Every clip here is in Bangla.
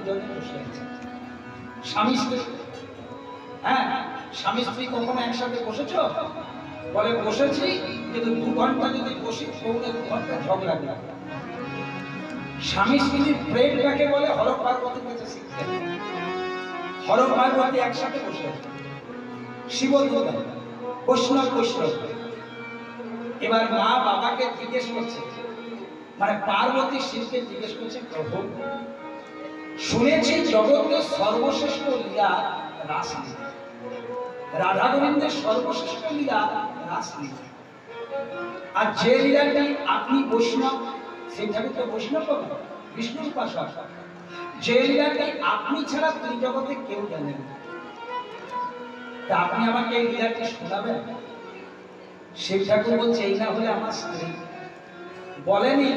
দুজনে বসে আছে, স্বামী স্ত্রী। হ্যাঁ, স্বামী স্ত্রী কখনো একসাথে বসেছো? বলে বসেছি, কিন্তু 2 ঘন্টা যদি বসি, পৌনে 2 ঘন্টা ঝগড়া করি। স্বামী স্ত্রীর প্রেমটাকে বলে হর পার্বতীর কাছে শিখতে। হর পার্বতী একসাথে বসে আছে, শিব দুর্গা, বৈষ্ণব বৈষ্ণব। এবার মা বাবাকে জিজ্ঞেস করছে, মানে পার্বতী শিবকে জিজ্ঞেস করছে, প্রভু শুনেছি জগতের সর্বশ্রেষ্ঠ লীলা রাসলীলা, রাধা গোবিন্দের সর্বশ্রেষ্ঠ লীলা রাসলীলা। আর যে লীলাটি আপনি বৈষ্ণব, সেটাকে তো বৈষ্ণব হবে, বিষ্ণুর উপাসক। যে লীলাটি আপনি ছাড়া দুই জগতে কেউ জানেন না, তা আপনি আমাকে এই লীলাটি শোনাবেন? শিব ঠাকুর বলছে, এই না হলে আমার স্ত্রী। বলেনি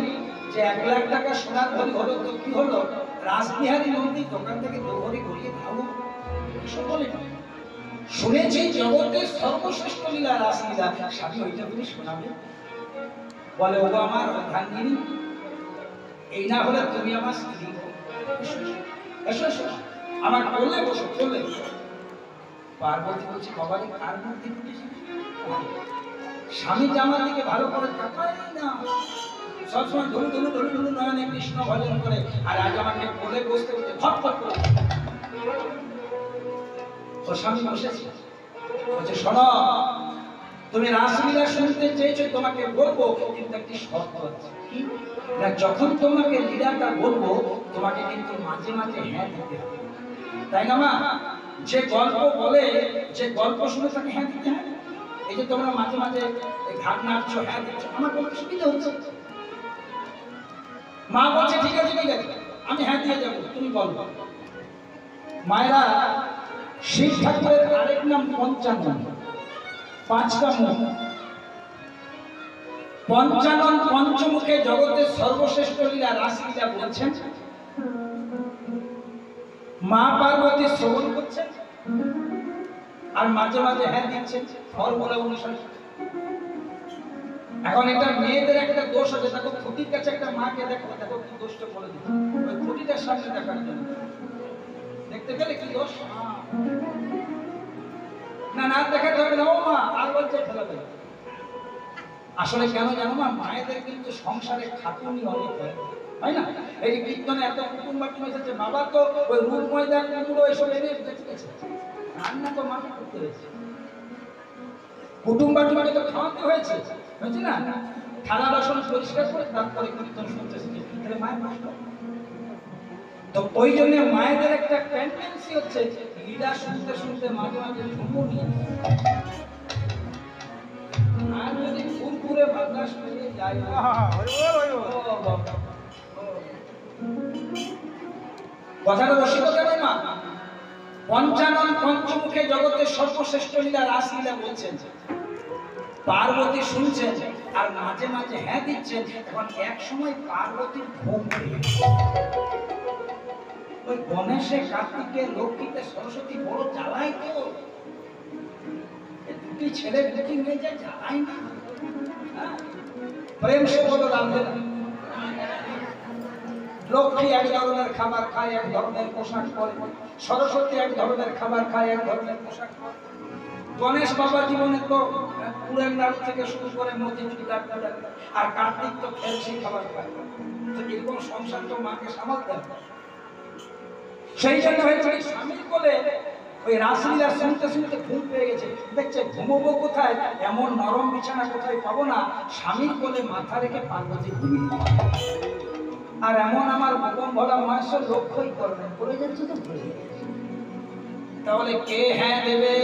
যে 1 লাখ টাকা সোনার ঘড়ি হলো তো কি হলো, রাসবিহারী নন্দী দোকান থেকে 2 ঘড়ি ঘুরিয়ে খাবো, এসব বলেনি। শুনেছি জগতের সর্বশ্রেষ্ঠ লীলা রাসলীলা, স্বামী ওইটা তুমি শোনাবে? বলে, ও আমার অর্ধাঙ্গিনী, এই না হলে তুমি আমার স্ত্রী। এসো এসো, আমার কোলে বসো, কোলে। পার্বতী বলছে, বাবারে কার মধ্যে ফুটেছে? স্বামী জামার দিকে ভালো করে তাকায় না, সবসময় ধরু ধরু ধরু ধরু নয়নে কৃষ্ণ ভজন করে, আর আজ আমাকে কোলে বসতে বসতে ফটফট করে। ও স্বামী বসেছে, বলছে, শোনো, তুমি রাসলীলা শুনতে চেয়েছো, তোমাকে বলবো, কিন্তু একটি শর্ত আছে। কি না, যখন তোমাকে লীলাটা বলবো, তোমাকে কিন্তু মাঝে মাঝে হ্যাঁ দিতে হবে, তাই না মা? যে গল্প বলে, যে গল্প শুনে তাকে হ্যাঁ দিতে হয়। এই যে তোমরা মাঝে মাঝে ঘাট নাড়ছো, হ্যাঁ দিচ্ছ, আমার বলতে সুবিধা হচ্ছে। মা বলছে, ঠিক আছে ঠিক আছে, আমি হ্যাঁ দিয়ে যাবো, তুমি বলো। মায়েরা, শিব ঠাকুরের আরেক নাম পঞ্চানন, 5টা মুখ। পঞ্চানন, পঞ্চমুখে জগতের সর্বশ্রেষ্ঠ লীলা রাসলীলা বলছেন। মা পার্বতী শ্রবণ করছেন, আর মাঝে মাঝে হ্যাঁ দিচ্ছেন ফর্মুলা অনুসারে। এখন এটা মেয়েদের একটা দোষ আছে, দেখো খুঁটির কাছে একটা মাকে দেখো, দেখো কি দোষটা বলে দিচ্ছে, ওই খুঁটিটার সামনে দেখার জন্য। দেখতে পেলে কি দোষ? না না দেখাতে হবে না, ও মা আর বলছে ফেলাবে। আসলে কেন জানো মা, মায়েদের কিন্তু সংসারে খাটুনি অনেক হয়, তাই না? এই যে কীর্তনে এত কুটুম্ব বাটুম এসেছে, বাবা তো ওই রুল ময়দা কুমড়ো এসব এনে দেখেছে, রান্না তো মাকে করতে হয়েছে, কুটুম্ব বাটুমকে তো খাওয়াতে হয়েছে, হয়েছে না? থালা বাসন পরিষ্কার করে তারপরে কীর্তন শুনতেছে, তাহলে মায়ের কষ্ট। তো ওই জন্য মায়েদের একটা টেন্ডেন্সি হচ্ছে লীলা শুনতে শুনতে মাঝে মাঝে ঝুমু নিয়ে, আর যদি ফুরফুরে বাতাস পেয়ে যায়, কথাটা রসিকতা নয় মা। পঞ্চানন, পঞ্চমুখে জগতের সর্বশ্রেষ্ঠ লীলা রাসলীলা বলছেন। পার্বতী শুনছেন আর মাঝে মাঝে হ্যাঁ দিচ্ছেন। এখন এক সময় পার্বতীর ঘুম পেয়ে গেছে। ওই গণেশে, কার্তিকে, লক্ষ্মীতে, সরস্বতী বড় জ্বালাই তো, দুটি ছেলে দুটি মেয়ে যা জ্বালাই না, প্রেম সে বলো রাঁধে না। লক্ষ্মী এক ধরনের খাবার খায়, এক ধরনের পোশাক পরে, সরস্বতী এক ধরনের খাবার খায়, এক ধরনের পোশাক পরে, গণেশ বাবা জীবনে তো পুরের নাড়ু থেকে শুরু করে মতিচুর, আর কার্তিক তো খেলছি খাবার খায়। তো এরকম সংসার তো মাকে সামালতে হবে। সেই জন্য হয়েছে স্বামীর কোলে ওই রাসলীলা শুনতে শুনতে ঘুম পেয়ে গেছে। দেখছে ঘুমবো কোথায়, এমন নরম বিছানা কোথায় পাবো না, স্বামীর কোলে মাথা রেখে পার্বতী ঘুমিয়ে। আর এমন আমার ভগবান ভোলা মহেশ্বর লক্ষ্যই করবেন, বলে যাচ্ছে তো ভুলে গেছে। তাহলে কে হ্যাঁ দেবে?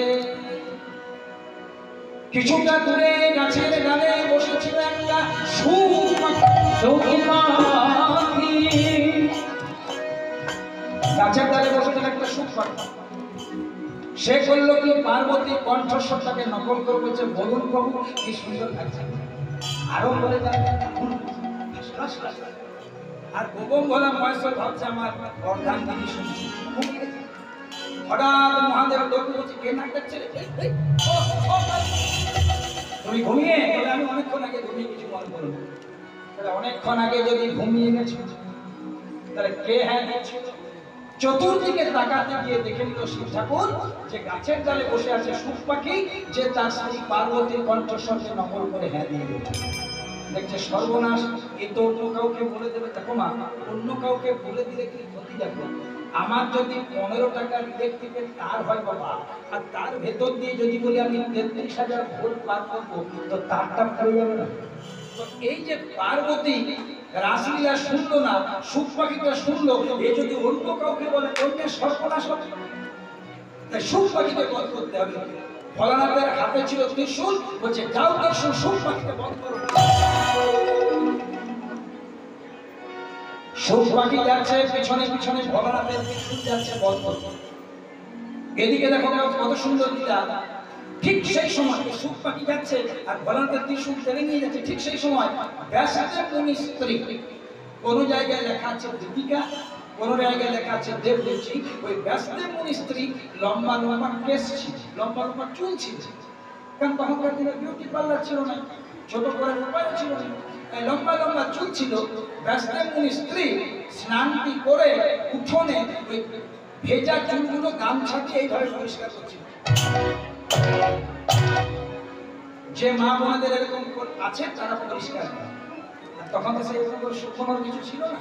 কিছুটা দূরে গাছের ডালে বসেছিল একটা গাছের ডালে বসেছিল একটা সুখ পাখি। সে করলো কি, পার্বতী কণ্ঠস্বরটাকে নকল করে বলছে, বলুন প্রভু কি সুন্দর লাগছে, আরো বলে যাবে। আর গোবম ভোলা মহেশ্বর ভাবছে আমার অর্ধাঙ্গিনী শুনছি। হঠাৎ মহাদেব লোক বলছে, কে নাক ডাকছে? তুমি ঘুমিয়ে? বলে আমি অনেকক্ষণ আগে ঘুমিয়ে, কিছু মনে করো না। তাহলে অনেকক্ষণ আগে যদি ঘুমিয়ে গেছে, তাহলে কে হ্যাঁ দিচ্ছে? চতুর্দিকে তাকাতে গিয়ে দেখে নিল শিব ঠাকুর যে গাছের ডালে বসে আছে সুখ পাখি, যে তার স্ত্রী পার্বতীর কণ্ঠস্বরকে নকল করে হ্যাঁ দিয়ে দিল। দেখছে সর্বনাশ, এ তো অন্য কাউকে বলে দেবে। দেখো মা, অন্য কাউকে বলে দিলে কি ক্ষতি? দেখো, আমার যদি 15 টাকার ইলেকট্রিকের তার হয় বাবা, আর তার ভেতর দিয়ে যদি বলি আমি 33,000 ভোল্ট পার করবো, তো তারটা পড়ে যাবে না? তো এই যে পার্বতী রাসলীলা শুনলো না, সুখ পাখিটা শুনলো, এ যদি অন্য কাউকে বলে অন্যের সর্বনাশ হবে। তাই সুখ পাখিকে বধ করতে হবে। ভোলানাথের হাতে ছিল ত্রিশূল, বলছে যাও ত্রিশূল, সুখ পাখিকে বধ করো। সুখ পাখি যাচ্ছে পিছনে পিছনে, ভোলানাথের ত্রিশূল যাচ্ছে বধ করতে। এদিকে দেখো কত সুন্দর লীলা। ঠিক সেই সময় সুখ পাখি যাচ্ছে আর ভোলানাথের ত্রিশূল টেনে নিয়ে যাচ্ছে। ঠিক সেই সময় ব্যাসদেব মুনির স্ত্রী, কোন জায়গায় লেখা আছে দীপিকা, কোন জায়গায় লেখা আছে দেবদেবী। ওই ব্যাসদেব মুনির স্ত্রী লম্বা লম্বা কেশ ছিল, লম্বা লম্বা চুল ছিল, কারণ তখনকার দিনে বিউটি পার্লার ছিল না, ছোট করে মোবাইল ছিল না, লম্বা লম্বা চুল ছিল। ব্যাসদেব মুনির স্ত্রী স্নানটি করে উঠোনে ওই ভেজা চুলগুলো গামছা দিয়ে এইভাবে পরিষ্কার করছিল। যে মা বোনদের এরকম আছে তারা পরিষ্কার করে। তখন তো সেরকম শুকনোর কিছু ছিল না,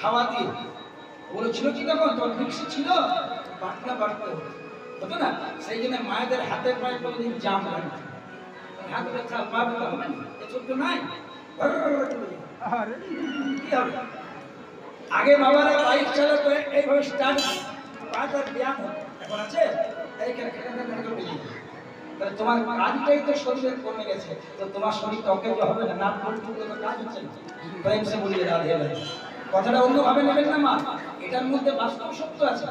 হাওয়া দিয়ে ওগুলো ছিল কি? তখন তোর মিক্সি ছিল, বাটনা বাটতে হতো না। সেই জন্য মায়েদের হাতের পায়ে কোনোদিন জাম হয় না, হাত ব্যথা পা ব্যথা হবে না, এসব তো নাই। কি হবে? আগে বাবারা বাইক চালাতো এইভাবে স্টার্ট, পাটার ব্যায়াম হতো। এখন আছে এইখানে তাহলে তোমার কাজটাই তো শরীরের কমে গেছে, তো তোমার শরীর অকেজ হবে না, নাট বল্টুগুলো তো কাজ হচ্ছে না। প্রেম সে বলিয়ে রাধে রাধে, কথাটা অন্যভাবে নেবেন না মা, এটার মধ্যে বাস্তব সত্য আছে।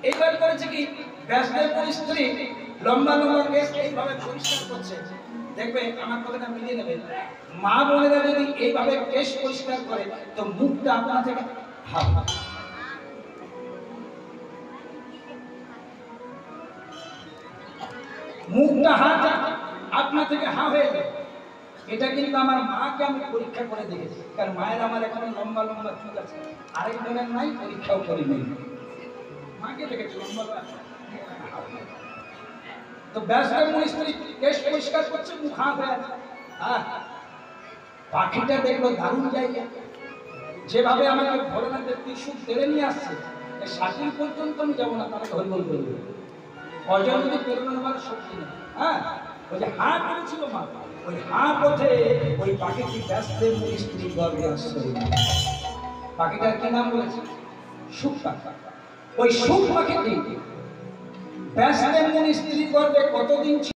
এইবার করেছে কি, ব্যাসদেব মুনির স্ত্রী লম্বা লম্বা কেশ এইভাবে পরিষ্কার করছে। দেখবে আমার কথাটা মিলিয়ে নেবে, মা বোনেরা যদি এইভাবে কেশ পরিষ্কার করে তো মুখটা আপনা থেকে হাফ, মুখটা হাত আপনা থেকে হা হয়ে যায়। এটা কিন্তু আমার মাকে আমি পরীক্ষা করে দেখেছি, কারণ মায়ের আমার এখনো লম্বা লম্বা চুল আছে, আরেক জনের নাই, পরীক্ষাও করি নাই, মাকে দেখেছি লম্বা লম্বা। তো ব্যাসদেব মুনির স্ত্রী কেশ পরিষ্কার করছে, মুখ হা হয়ে আছে। পাখিটা দেখলো দারুণ জায়গা, যেভাবে আমাকে ভোলেনাথের ত্রিশূল তেড়ে নিয়ে আসছে, সাকিল পর্যন্ত আমি যাবো না, তারা ধরে বলবো অজয় যদি প্রেরণা নেওয়ার শক্তি নেই। ওই যে হা করেছিল মা, ওই হা পথে ওই পাখিটি ব্যাসদেব মুনির স্ত্রী গর্ভে আশ্রয়। পাখিটার কি নাম বলেছে? সুখ পাখি। ওই সুখ পাখিটি ব্যাসদেব মুনির স্ত্রী গর্ভে কতদিন